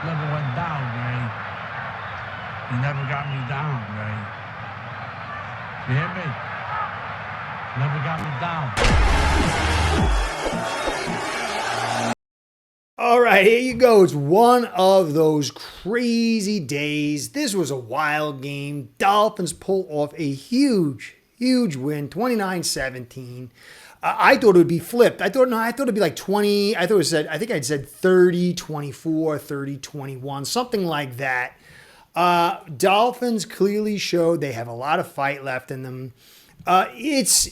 never went down, Ray. You never got me down, Ray. You hear me? Never got me down. All right, here you go. It's one of those crazy days. This was a wild game. Dolphins pull off a huge win, 29-17. I thought it would be flipped. I thought it'd be like 20. I think I'd said 30-24, 30-21, something like that. Dolphins clearly showed they have a lot of fight left in them. It's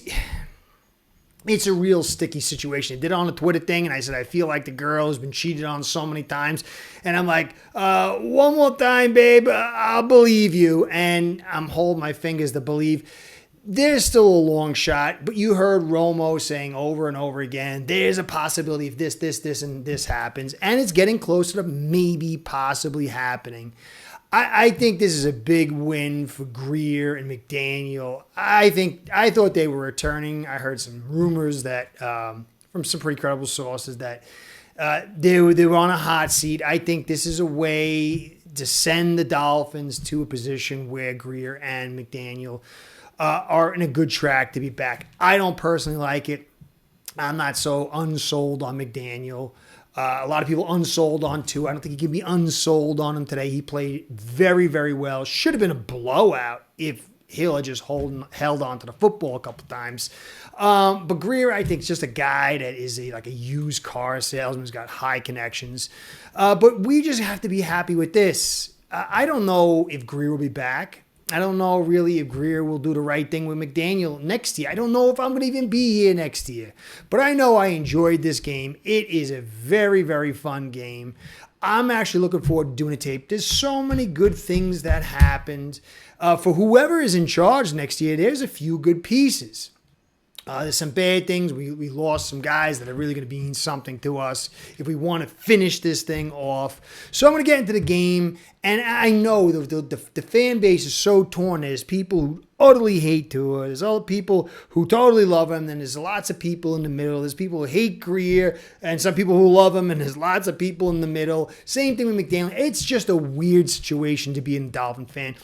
a real sticky situation. I did it on a Twitter thing, and I said, I feel like the girl has been cheated on so many times. And I'm like, one more time, babe, I'll believe you. And I'm holding my fingers to believe. There's still a long shot, but you heard Romo saying over and over again, there's a possibility if this, and this happens. And it's getting closer to maybe possibly happening. I think this is a big win for Greer and McDaniel. I thought they were returning. I heard some rumors that from some pretty credible sources that they were on a hot seat. I think this is a way to send the Dolphins to a position where Greer and McDaniel are in a good track to be back. I don't personally like it. I'm not so unsold on McDaniel. A lot of people unsold on Tua. I don't think you can be unsold on him today. He played very, very well. Should have been a blowout if Hill had just held on to the football a couple times. But Greer, I think, is just a guy that is like a used car salesman who's got high connections. But we just have to be happy with this. I don't know if Greer will be back. I don't know really if Greer will do the right thing with McDaniel next year. I don't know if I'm going to even be here next year. But I know I enjoyed this game. It is a very, very fun game. I'm actually looking forward to doing a tape. There's so many good things that happened. For whoever is in charge next year, there's a few good pieces. There's some bad things. We lost some guys that are really going to mean something to us if we want to finish this thing off. So I'm going to get into the game, and I know the fan base is so torn. There's people who utterly hate Tua. There's other people who totally love him. Then there's lots of people in the middle. There's people who hate Greer, and some people who love him, and there's lots of people in the middle. Same thing with McDaniel. It's just a weird situation to be a Dolphin fan.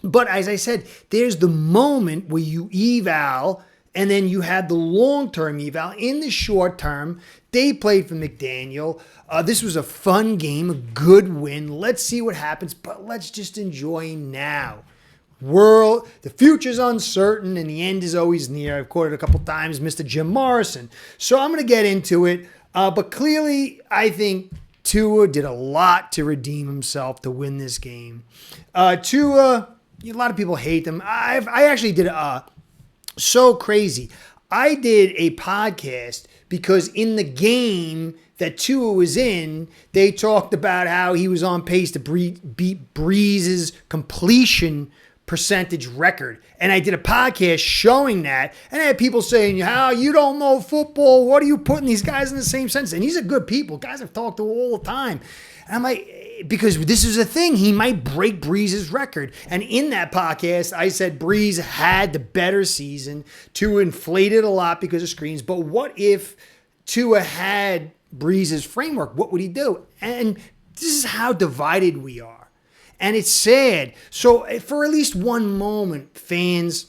But as I said, there's the moment where you eval, and then you had the long-term eval. In the short term, they played for McDaniel. This was a fun game, a good win. Let's see what happens, but let's just enjoy now. The future's uncertain, and the end is always near. I've quoted a couple times Mr. Jim Morrison. So I'm going to get into it. But clearly, I think Tua did a lot to redeem himself to win this game. Tua, a lot of people hate him. I actually did so crazy. I did a podcast because in the game that Tua was in, they talked about how he was on pace to beat Breeze's completion percentage record. And I did a podcast showing that. And I had people saying, how you don't know football. What are you putting these guys in the same sentence? And these are good people. Guys I've talked to all the time. And I'm like, because this is a thing. He might break Breeze's record. And in that podcast, I said Breeze had the better season. Tua inflated a lot because of screens. But what if Tua had Breeze's framework? What would he do? And this is how divided we are. And it's sad. So for at least one moment, fans,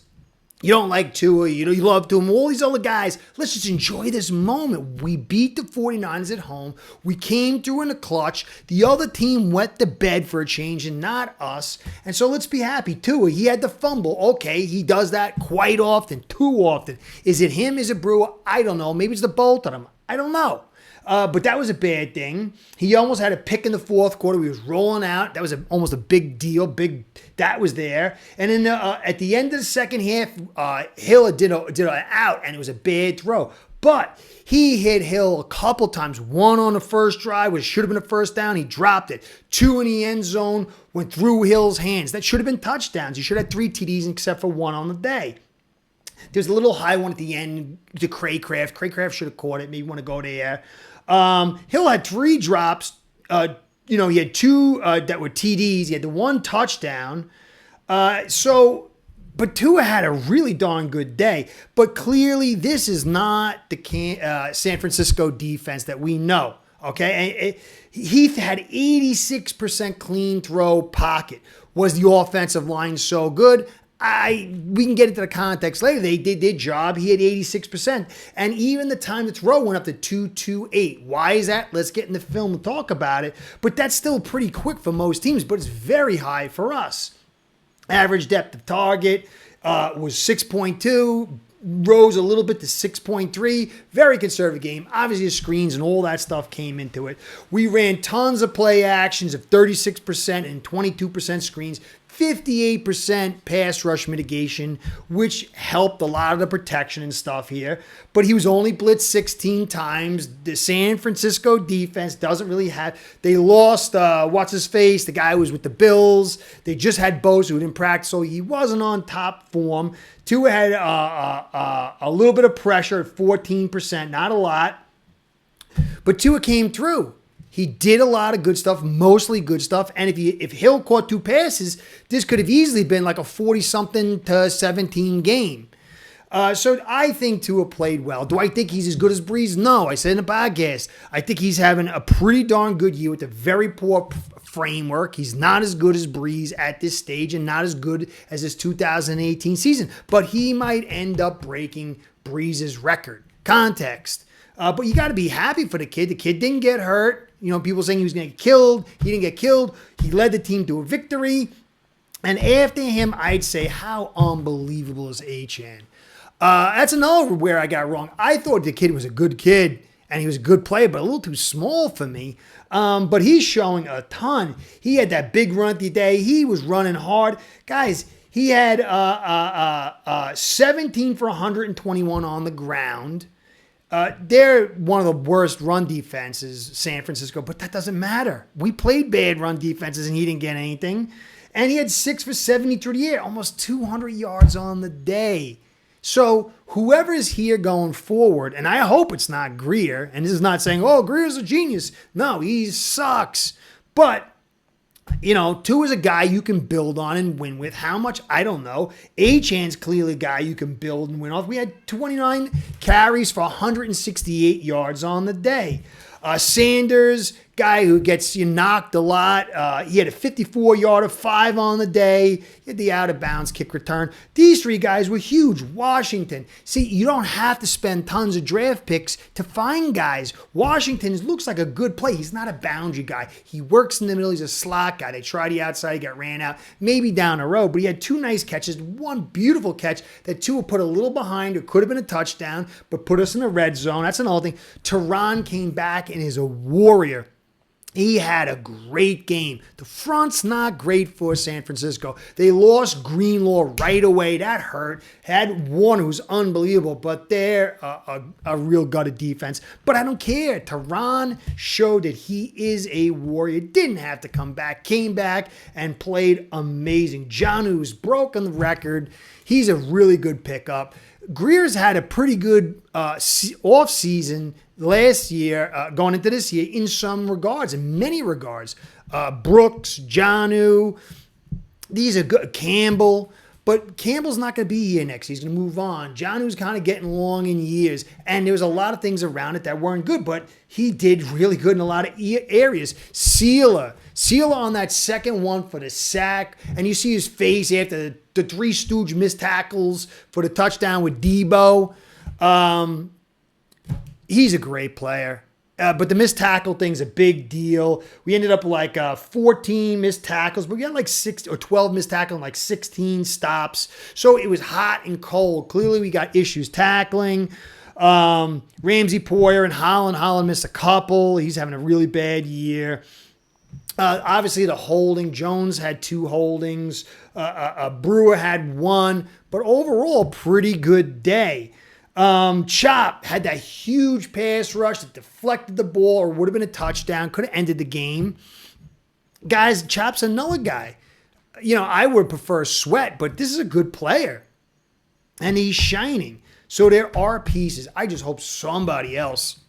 you don't like Tua, you love Tua, all these other guys, let's just enjoy this moment. We beat the 49ers at home. We came through in the clutch. The other team wet the bed for a change and not us. And so let's be happy. Tua, he had the fumble. Okay, he does that quite often, too often. Is it him? Is it Brewer? I don't know. Maybe it's the both of them. I don't know. But that was a bad thing. He almost had a pick in the fourth quarter. He was rolling out. That was almost a big deal. That was there. And then at the end of the second half, Hill did an out, and it was a bad throw. But he hit Hill a couple times. One on the first drive, which should have been a first down. He dropped it. Two in the end zone, went through Hill's hands. That should have been touchdowns. He should have had 3 TDs except for one on the day. There's a little high one at the end to Craycraft. Craycraft should have caught it. Maybe want to go there. Hill had 3 drops. He had 2 that were TDs. He had the 1 touchdown. But Tua had a really darn good day. But clearly, this is not the San Francisco defense that we know. Okay, and Heath had 86% clean throw pocket. Was the offensive line so good? We can get into the context later. They did their job. He had 86%. And even the time to throw went up to 228. Why is that? Let's get in the film and talk about it. But that's still pretty quick for most teams, but it's very high for us. Average depth of target was 6.2. Rose a little bit to 6.3. Very conservative game. Obviously, the screens and all that stuff came into it. We ran tons of play actions of 36% and 22% screens. 58% pass rush mitigation, which helped a lot of the protection and stuff here. But he was only blitzed 16 times. The San Francisco defense doesn't really have... They lost, what's-his-face, the guy who was with the Bills. They just had Bosa, who didn't practice, so he wasn't on top form. Tua had a little bit of pressure at 14%, not a lot. But Tua came through. He did a lot of good stuff, mostly good stuff. And if Hill caught 2 passes, this could have easily been like a 40-something to 17 game. So I think Tua played well. Do I think he's as good as Breeze? No. I said in the podcast, I think he's having a pretty darn good year with a very poor framework. He's not as good as Breeze at this stage and not as good as his 2018 season. But he might end up breaking Breeze's record. Context. But you got to be happy for the kid. The kid didn't get hurt. You know, people saying he was going to get killed. He didn't get killed. He led the team to a victory. And after him, I'd say, how unbelievable is Achane? That's another where I got wrong. I thought the kid was a good kid, and he was a good player, but a little too small for me. But he's showing a ton. He had that big run the day. He was running hard. Guys, he had 17 for 121 on the ground. They're one of the worst run defenses, San Francisco, but that doesn't matter. We played bad run defenses, and he didn't get anything. And he had 6 for 70 through the air, almost 200 yards on the day. So whoever is here going forward, and I hope it's not Greer, and this is not saying, oh, Greer's a genius. No, he sucks. But, you know, Tua is a guy you can build on and win with. How much? I don't know. Achane's clearly a guy you can build and win off. We had 29 carries for 168 yards on the day. Sanders, guy who gets knocked a lot. He had a 54-yarder, 5 on the day. He had the out-of-bounds kick return. These 3 guys were huge. Washington. See, you don't have to spend tons of draft picks to find guys. Washington looks like a good play. He's not a boundary guy. He works in the middle. He's a slot guy. They tried the outside. He got ran out. Maybe down the road. But he had 2 nice catches. One beautiful catch that Tua put a little behind. It could have been a touchdown, but put us in the red zone. That's another thing. Tehran came back and is a warrior. He had a great game. The front's not great for San Francisco. They lost Greenlaw right away. That hurt. Had one who's unbelievable, but they're a real gutted defense. But I don't care. Tehran showed that he is a warrior. Didn't have to come back. Came back and played amazing. Janu's broken the record. He's a really good pickup. Greer's had a pretty good off-season last year, going into this year, in some regards, in many regards. Brooks, Janu, these are good. Campbell, but Campbell's not going to be here next. He's going to move on. Janu's kind of getting long in years, and there was a lot of things around it that weren't good, but he did really good in a lot of areas. Sealer on that second one for the sack, and you see his face after the 3 Stooge missed tackles for the touchdown with Debo. He's a great player. But the missed tackle thing's a big deal. We ended up like 14 missed tackles, but we got like 6 or 12 missed tackles and like 16 stops. So it was hot and cold. Clearly we got issues tackling. Ramsey Poyer and Holland. Holland missed a couple. He's having a really bad year. Obviously the holding. Jones had 2 holdings. Brewer had 1. But overall, pretty good day. Chop had that huge pass rush that deflected the ball or would have been a touchdown. Could have ended the game. Guys, Chop's another guy. You know, I would prefer Sweat, but this is a good player. And he's shining. So there are pieces. I just hope somebody else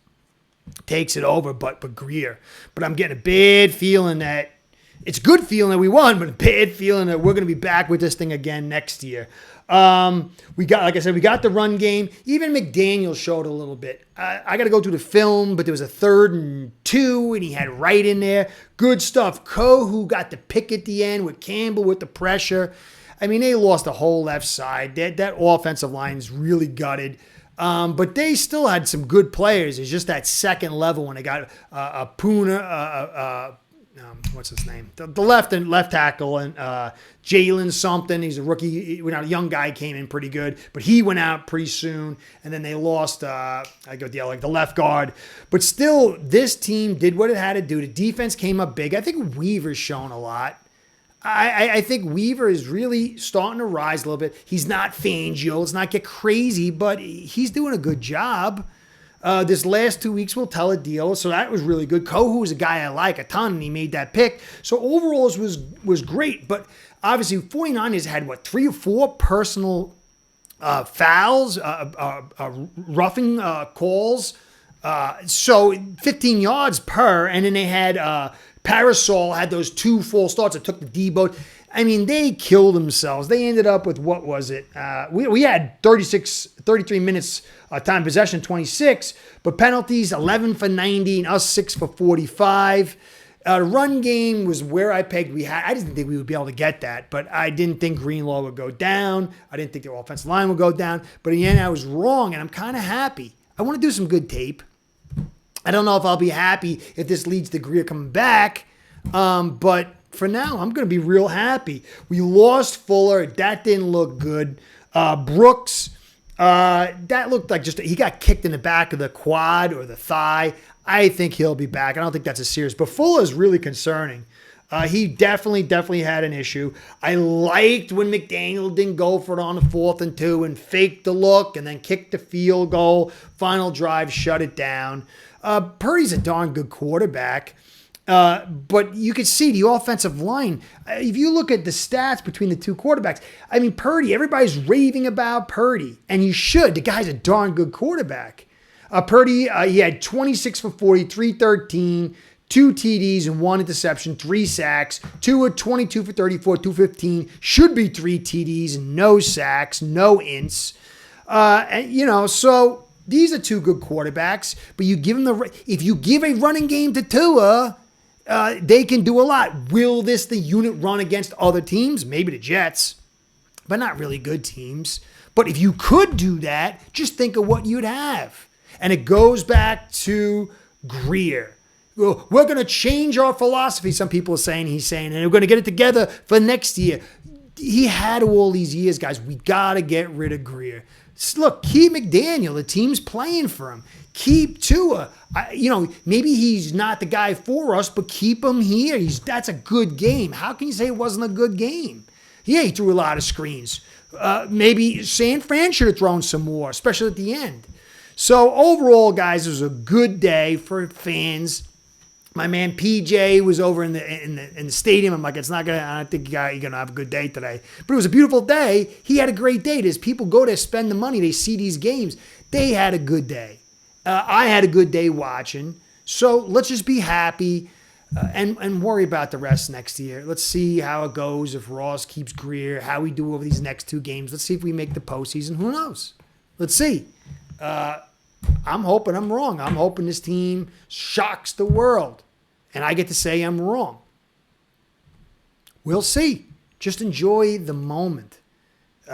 takes it over but Greer. But I'm getting a bad feeling that it's good feeling that we won, but a bad feeling that we're going to be back with this thing again next year. We got, like I said, we got the run game. Even McDaniel showed a little bit. I got to go through the film, but there was a 3rd and 2, and he had Wright in there. Good stuff. Who got the pick at the end with Campbell with the pressure. I mean, they lost the whole left side. That offensive line is really gutted. But they still had some good players. It's just that second level when they got Puna, what's his name? The left tackle, and Jalen something. He's a rookie. A young guy came in pretty good, but he went out pretty soon. And then they lost, the left guard. But still, this team did what it had to do. The defense came up big. I think Weaver's shown a lot. I think Weaver is really starting to rise a little bit. He's not Fangio. Let's not get crazy, but he's doing a good job. This last 2 weeks will tell a deal, so that was really good. Kohu is a guy I like a ton, and he made that pick. So overall, it was great. But obviously, 49ers had, 3 or 4 personal fouls, roughing calls. So 15 yards per, and then they had Parasol had those 2 false starts that took the D-boat. I mean, they killed themselves. They ended up with, what was it? We had 33 minutes time possession, 26, but penalties, 11 for 90, and us 6 for 45. Run game was where I pegged. I didn't think we would be able to get that, but I didn't think Greenlaw would go down. I didn't think the offensive line would go down, but in the end, I was wrong, and I'm kind of happy. I want to do some good tape. I don't know if I'll be happy if this leads to Greer coming back, but for now, I'm going to be real happy. We lost Fuller. That didn't look good. Brooks, that looked like he got kicked in the back of the quad or the thigh. I think he'll be back. I don't think that's a serious, but Fuller is really concerning. He definitely had an issue. I liked when McDaniel didn't go for it on the 4th and 2 and faked the look and then kicked the field goal. Final drive, shut it down. Purdy's a darn good quarterback. But you could see the offensive line. If you look at the stats between the 2 quarterbacks, I mean, Purdy, everybody's raving about Purdy, and you should. The guy's a darn good quarterback. Purdy, he had 26 for 40, 313, 2 TDs and 1 interception, 3 sacks. Tua, 22 for 34, 215, should be 3 TDs and no sacks, no ints. So these are 2 good quarterbacks, but you give them if you give a running game to Tua, they can do a lot. Will the unit run against other teams? Maybe the Jets, but not really good teams. But if you could do that, just think of what you'd have. And it goes back to Greer. We're going to change our philosophy, some people are saying, he's saying, and we're going to get it together for next year. He had all these years, guys. We got to get rid of Greer. Look, keep McDaniel. The team's playing for him. Keep Tua. Maybe he's not the guy for us, but keep him here. That's a good game. How can you say it wasn't a good game? Yeah, he threw a lot of screens. Maybe San Fran should have thrown some more, especially at the end. So overall, guys, it was a good day for fans. My man PJ was over in the stadium. I'm like, I don't think you're gonna have a good day today. But it was a beautiful day. He had a great day. There's people go there, spend the money. They see these games. They had a good day. I had a good day watching. So let's just be happy and worry about the rest next year. Let's see how it goes. If Ross keeps Greer, how we do over these next 2 games. Let's see if we make the postseason. Who knows? Let's see. I'm hoping I'm wrong. I'm hoping this team shocks the world. And I get to say I'm wrong. We'll see. Just enjoy the moment.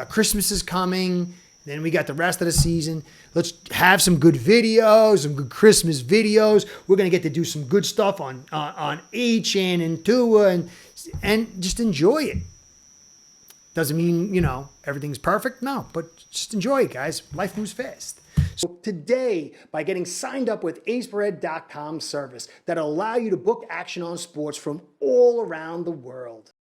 Christmas is coming. Then we got the rest of the season. Let's have some good videos, some good Christmas videos. We're going to get to do some good stuff on H-N and Tua and just enjoy it. Doesn't mean, everything's perfect. No, but just enjoy it, guys. Life moves fast. So today, by getting signed up with aceperhead.com service that'll allow you to book action on sports from all around the world.